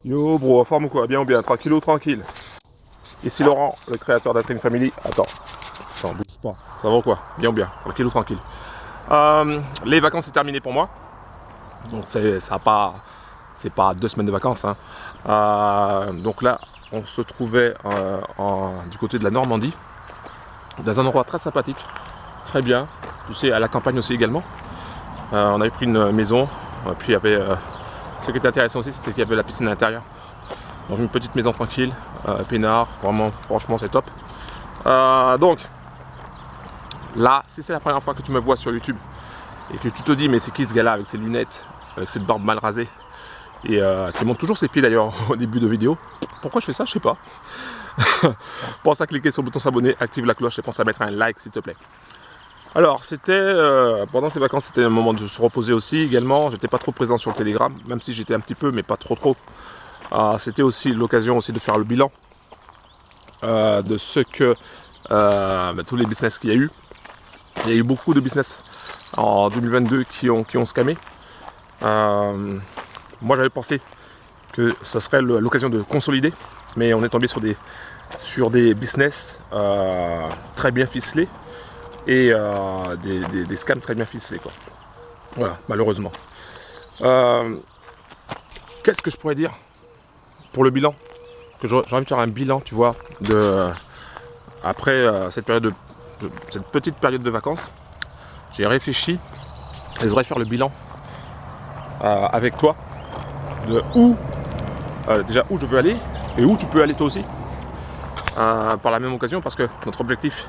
Yo bro, en forme ou quoi? Bien ou bien? Tranquille ou tranquille? Ici Laurent, le créateur d'Atring Family. Attends, bouge pas. Ça va ou quoi? Bien ou bien? Tranquille ou tranquille? Les vacances c'est terminé pour moi. Donc c'est pas 2 semaines de vacances, hein. Donc là, on se trouvait du côté de la Normandie, dans un endroit très sympathique, très bien. Tu sais, à la campagne aussi également. On avait pris une maison, puis il y avait ce qui était intéressant aussi, c'était qu'il y avait la piscine à l'intérieur. Donc une petite maison tranquille, peinard, vraiment, franchement c'est top. Donc là, si c'est la première fois que tu me vois sur YouTube et que tu te dis mais c'est qui ce gars-là avec ses lunettes, avec cette barbe mal rasée et qui montre toujours ses pieds d'ailleurs au début de vidéo, pourquoi je fais ça? Je sais pas. Pense à cliquer sur le bouton s'abonner, active la cloche et pense à mettre un like s'il te plaît. Alors c'était pendant ces vacances, c'était un moment de se reposer aussi également. J'étais pas trop présent sur le Telegram, même si j'étais un petit peu, mais pas trop. C'était aussi l'occasion aussi de faire le bilan de ce que tous les business qu'il y a eu. Il y a eu beaucoup de business en 2022 qui ont scamé. Moi j'avais pensé que ça serait l'occasion de consolider, mais on est tombé sur des business très bien ficelés et des scams très bien ficelés, quoi. Voilà, malheureusement. Qu'est-ce que je pourrais dire pour le bilan? Que j'ai envie de faire un bilan, tu vois, après cette petite période de vacances. J'ai réfléchi et je voudrais faire le bilan avec toi de déjà où je veux aller et où tu peux aller toi aussi par la même occasion, parce que notre objectif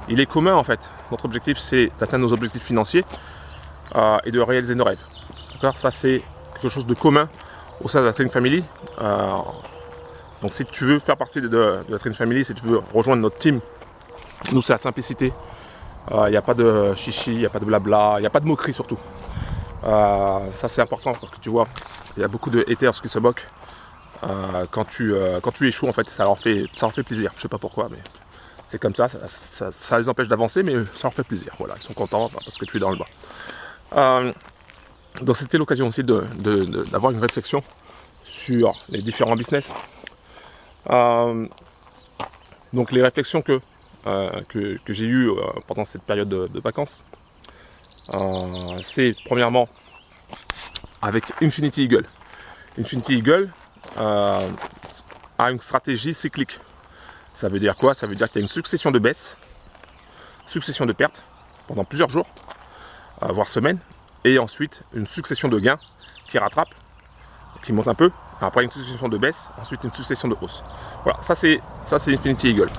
il est commun en fait. Notre objectif c'est d'atteindre nos objectifs financiers et de réaliser nos rêves. D'accord, ça c'est quelque chose de commun au sein de la Train Family. Donc si tu veux faire partie de la Train Family, si tu veux rejoindre notre team, nous c'est la simplicité. Il n'y a pas de chichi, il n'y a pas de blabla, il n'y a pas de moquerie surtout. Ça c'est important parce que tu vois, il y a beaucoup de haters qui se moquent. Quand tu échoues en fait, ça leur fait plaisir. Je sais pas pourquoi, mais c'est comme ça les empêche d'avancer, mais ça leur fait plaisir. Voilà, ils sont contents parce que tu es dans le bas. Donc c'était l'occasion aussi d'avoir une réflexion sur les différents business. Donc les réflexions que j'ai eues pendant cette période de vacances, c'est premièrement avec Infinity Eagle. Infinity Eagle a une stratégie cyclique. Ça veut dire quoi? Ça veut dire qu'il y a une succession de baisses, succession de pertes pendant plusieurs jours, voire semaines, et ensuite une succession de gains qui rattrape, qui monte un peu, après une succession de baisses, ensuite une succession de hausses. Voilà, ça c'est Infinity Eagle.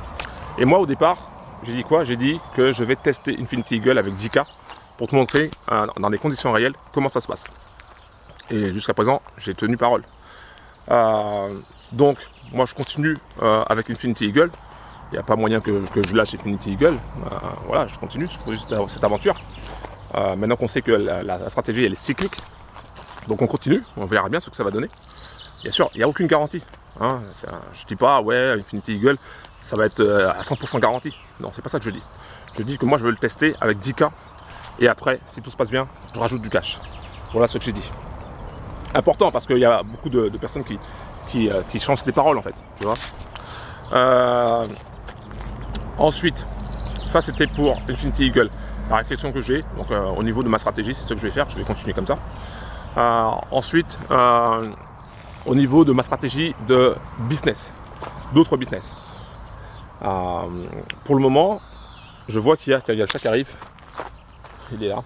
Et moi au départ, j'ai dit quoi? J'ai dit que je vais tester Infinity Eagle avec 10K pour te montrer dans des conditions réelles comment ça se passe. Et jusqu'à présent, j'ai tenu parole. Donc moi je continue avec Infinity Eagle. Il n'y a pas moyen que je lâche Infinity Eagle. Voilà, je continue cette aventure. Maintenant qu'on sait que la stratégie elle est cyclique, donc on continue, on verra bien ce que ça va donner. Bien sûr, il n'y a aucune garantie. Hein. Je ne dis pas, ouais, Infinity Eagle, ça va être à 100% garanti. Non, c'est pas ça que je dis. Je dis que moi, je veux le tester avec 10K. Et après, si tout se passe bien, je rajoute du cash. Voilà ce que j'ai dit. Important, parce qu'il y a beaucoup de personnes qui changent les paroles, en fait. Tu vois. Ensuite, ça, c'était pour Infinity Eagle. La réflexion que j'ai, donc au niveau de ma stratégie, c'est ce que je vais faire. Je vais continuer comme ça. Ensuite, au niveau de ma stratégie de business, d'autres business. Pour le moment, je vois qu'il y a le chat qui arrive. Il est là.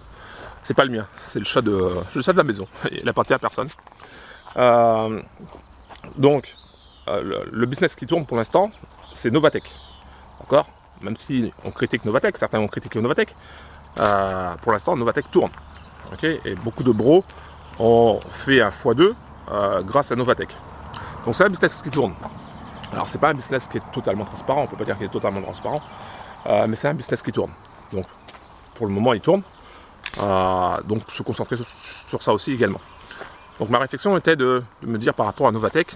C'est pas le mien, c'est le chat de la maison. Il appartient à personne. Donc, le business qui tourne pour l'instant, c'est Novatech. D'accord? Même si on critique Novatech, certains ont critiqué Novatech. Pour l'instant, Novatech tourne. Okay, et beaucoup de bros ont fait un x2 grâce à Novatech. Donc c'est un business qui tourne. Alors c'est pas un business qui est totalement transparent, on peut pas dire qu'il est totalement transparent, mais c'est un business qui tourne. Donc pour le moment il tourne. Donc se concentrer sur ça aussi également. Donc ma réflexion était de me dire par rapport à Novatech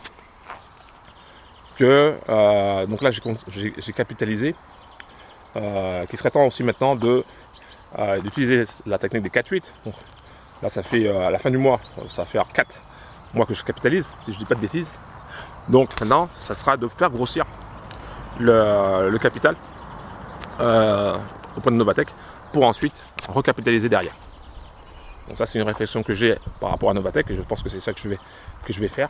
que donc là j'ai capitalisé, qu'il serait temps aussi maintenant d'utiliser la technique des 4-8. Donc là ça fait à la fin du mois, ça va faire 4 mois que je capitalise, si je dis pas de bêtises. Donc maintenant, ça sera de faire grossir le capital au point de Novatech pour ensuite recapitaliser derrière. Donc ça, c'est une réflexion que j'ai par rapport à Novatech et je pense que c'est ça que je vais faire.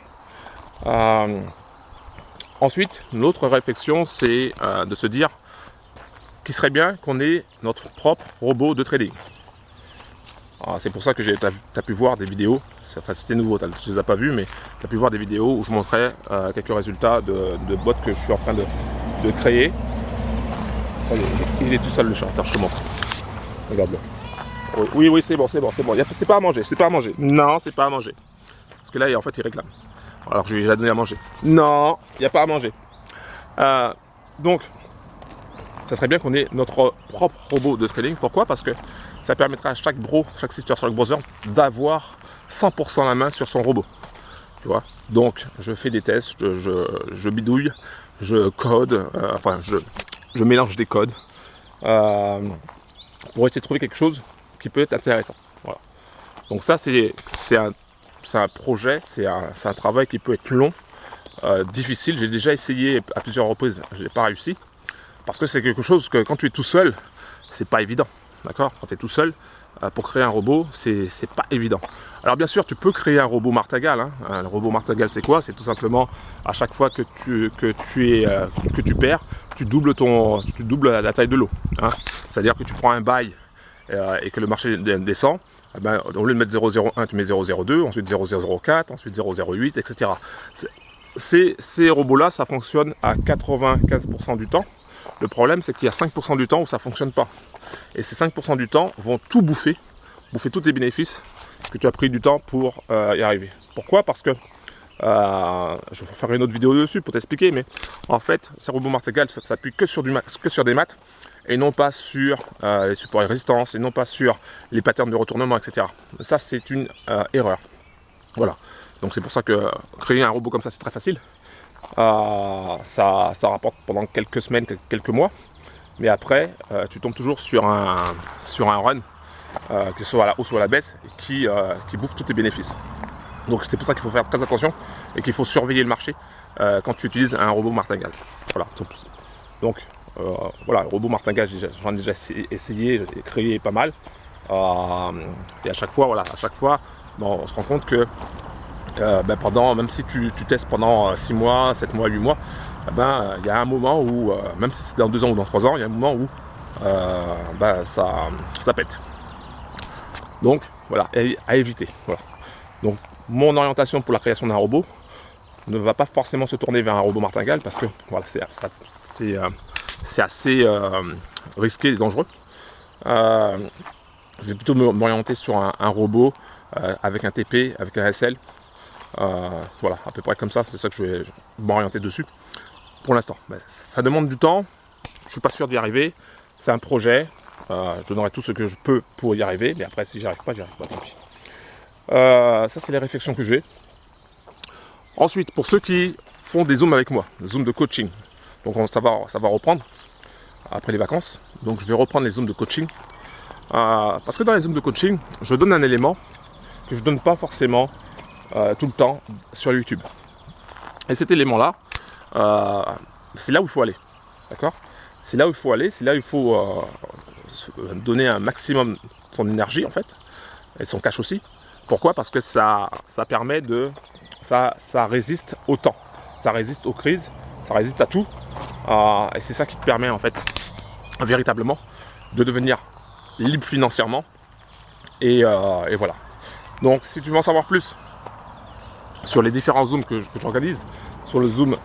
Ensuite, l'autre réflexion, c'est de se dire qu'il serait bien qu'on ait notre propre robot de trading. C'est pour ça que tu as pu voir des vidéos, c'était nouveau, tu ne les as pas vues, mais tu as pu voir des vidéos où je montrais quelques résultats de bots que je suis en train de créer. Oh, il est tout seul le chat, attends, je te montre. Regarde-le. Oui, c'est bon. C'est pas à manger, Non, c'est pas à manger. Parce que là, en fait, il réclame. Alors que je lui ai déjà donné à manger. Non, il n'y a pas à manger. Donc, ça serait bien qu'on ait notre propre robot de trading. Pourquoi? Parce que ça permettra à chaque sister, chaque browser d'avoir 100% la main sur son robot. Tu vois? Donc, je fais des tests, je bidouille, je code, je mélange des codes pour essayer de trouver quelque chose qui peut être intéressant. Voilà. Donc ça, c'est un projet, c'est un travail qui peut être long, difficile. J'ai déjà essayé à plusieurs reprises, je n'ai pas réussi. Parce que c'est quelque chose que quand tu es tout seul, c'est pas évident. D'accord? Quand tu es tout seul, pour créer un robot, c'est pas évident. Alors bien sûr, tu peux créer un robot Martingale. Le robot Martingale, c'est quoi? C'est tout simplement à chaque fois que tu perds, tu doubles la taille de l'eau. C'est-à-dire que tu prends un buy et que le marché descend, au lieu de mettre 0,01, tu mets 0,02, ensuite 0,004, ensuite 0,08, etc. Ces robots-là, ça fonctionne à 95% du temps. Le problème, c'est qu'il y a 5% du temps où ça ne fonctionne pas. Et ces 5% du temps vont tout bouffer tous tes bénéfices que tu as pris du temps pour y arriver. Pourquoi? Parce que, je vais faire une autre vidéo dessus pour t'expliquer, mais en fait, ces robots Martingale, ça s'appuie que sur des maths, et non pas sur les supports et résistances, et non pas sur les patterns de retournement, etc. Ça, c'est une erreur. Voilà. Donc c'est pour ça que créer un robot comme ça, c'est très facile. Ça rapporte pendant quelques semaines, quelques mois, mais après tu tombes toujours sur un run, que ce soit à la hausse ou à la baisse, qui bouffe tous tes bénéfices. Donc c'est pour ça qu'il faut faire très attention et qu'il faut surveiller le marché quand tu utilises un robot Martingale. Voilà. Donc voilà, le robot Martingale, j'en ai déjà essayé, j'ai créé pas mal, et à chaque fois, on se rend compte que même si tu testes pendant 6 mois, 7 mois, 8 mois, il y a un moment où, même si c'est dans 2 ans ou dans 3 ans, il y a un moment où ça pète. Donc voilà, à éviter. Voilà. Donc mon orientation pour la création d'un robot ne va pas forcément se tourner vers un robot Martingale parce que voilà, c'est assez risqué et dangereux. Je vais plutôt m'orienter sur un robot avec un TP, avec un SL. Voilà, à peu près comme ça, c'est ça que je vais m'orienter dessus pour l'instant. Ça demande du temps, je suis pas sûr d'y arriver, c'est un projet, je donnerai tout ce que je peux pour y arriver, mais après si j'y arrive pas, tant pis. Ça c'est les réflexions que j'ai. Ensuite, pour ceux qui font des zooms avec moi, des zooms de coaching, donc ça va reprendre après les vacances, donc je vais reprendre les zooms de coaching, parce que dans les zooms de coaching, je donne un élément que je donne pas forcément tout le temps sur YouTube. Et cet élément-là, c'est là où il faut aller. D'accord? C'est là où il faut aller, c'est là où il faut donner un maximum de son énergie en fait, et son cash aussi. Pourquoi? Parce que ça permet de... Ça résiste au temps, ça résiste aux crises, ça résiste à tout. Et c'est ça qui te permet en fait, véritablement, de devenir libre financièrement. Et voilà. Donc si tu veux en savoir plus sur les différents zooms que j'organise, sur le zoom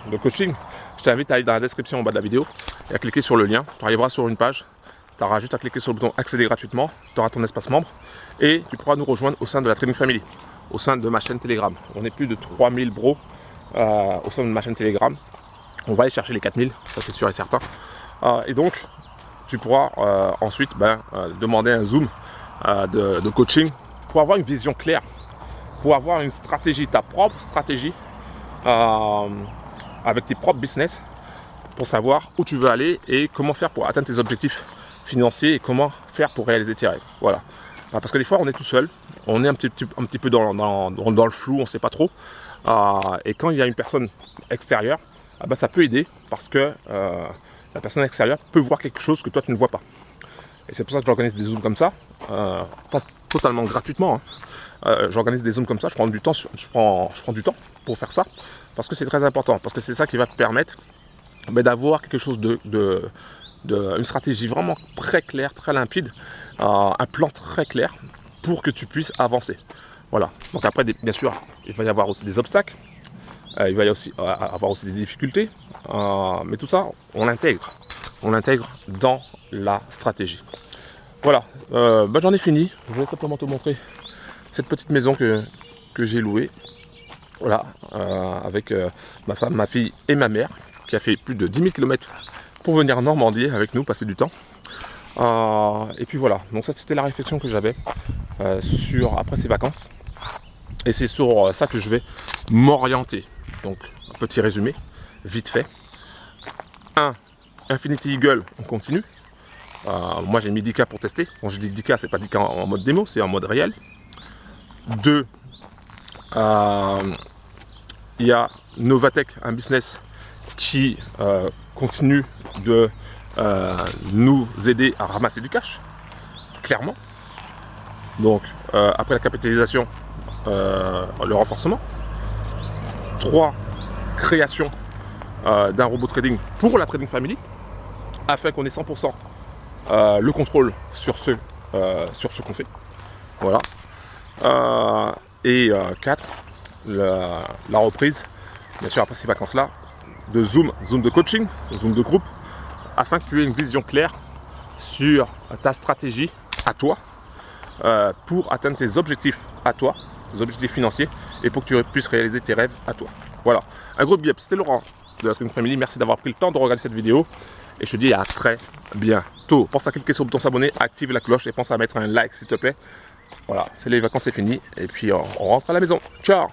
de coaching, je t'invite à aller dans la description en bas de la vidéo et à cliquer sur le lien. Tu arriveras sur une page, tu auras juste à cliquer sur le bouton accéder gratuitement, tu auras ton espace membre et tu pourras nous rejoindre au sein de la Trading Family, au sein de ma chaîne Telegram. On est plus de 3000 bros au sein de ma chaîne Telegram. On va aller chercher les 4000, ça c'est sûr et certain. Et donc, tu pourras ensuite demander un zoom de coaching pour avoir une vision claire, pour avoir une stratégie, ta propre stratégie, avec tes propres business, pour savoir où tu veux aller et comment faire pour atteindre tes objectifs financiers et comment faire pour réaliser tes rêves. Voilà. Parce que des fois, on est tout seul, on est un petit peu dans le flou, on ne sait pas trop. Et quand il y a une personne extérieure, ça peut aider parce que la personne extérieure peut voir quelque chose que toi tu ne vois pas. Et c'est pour ça que j'organise des zooms comme ça, pas totalement gratuitement. J'organise des zooms comme ça, je prends du temps pour faire ça, parce que c'est très important, parce que c'est ça qui va te permettre d'avoir quelque chose une stratégie vraiment très claire, très limpide, un plan très clair pour que tu puisses avancer. Voilà. Donc après, bien sûr, il va y avoir aussi des obstacles, il va y avoir aussi des difficultés, mais tout ça, on l'intègre dans la stratégie. Voilà, j'en ai fini. Je vais simplement te montrer cette petite maison que j'ai louée. Voilà, avec ma femme, ma fille et ma mère, qui a fait plus de 10 000 km pour venir en Normandie avec nous, passer du temps. Et puis voilà, donc ça c'était la réflexion que j'avais après ces vacances. Et c'est sur ça que je vais m'orienter. Donc, un petit résumé, vite fait. 1. Infinity Eagle, on continue. Moi j'ai mis 10K pour tester. Quand je dis 10K, c'est pas 10K en mode démo, c'est en mode réel. 2. Il y a Novatech, un business qui continue de nous aider à ramasser du cash, clairement. Donc après la capitalisation, le renforcement. 3. Création d'un robot trading pour la Trading Family, afin qu'on ait 100% le contrôle sur ce qu'on fait. Voilà. Et 4. La reprise, bien sûr après ces vacances-là, de Zoom de coaching, Zoom de groupe, afin que tu aies une vision claire sur ta stratégie à toi, pour atteindre tes objectifs à toi, tes objectifs financiers, et pour que tu puisses réaliser tes rêves à toi. Voilà, un gros big up, c'était Laurent de la Trading Family, merci d'avoir pris le temps de regarder cette vidéo, et je te dis à très bientôt. Pense à cliquer sur le bouton s'abonner, active la cloche, et pense à mettre un like s'il te plaît. Voilà, c'est les vacances, c'est fini, et puis on rentre à la maison. Ciao.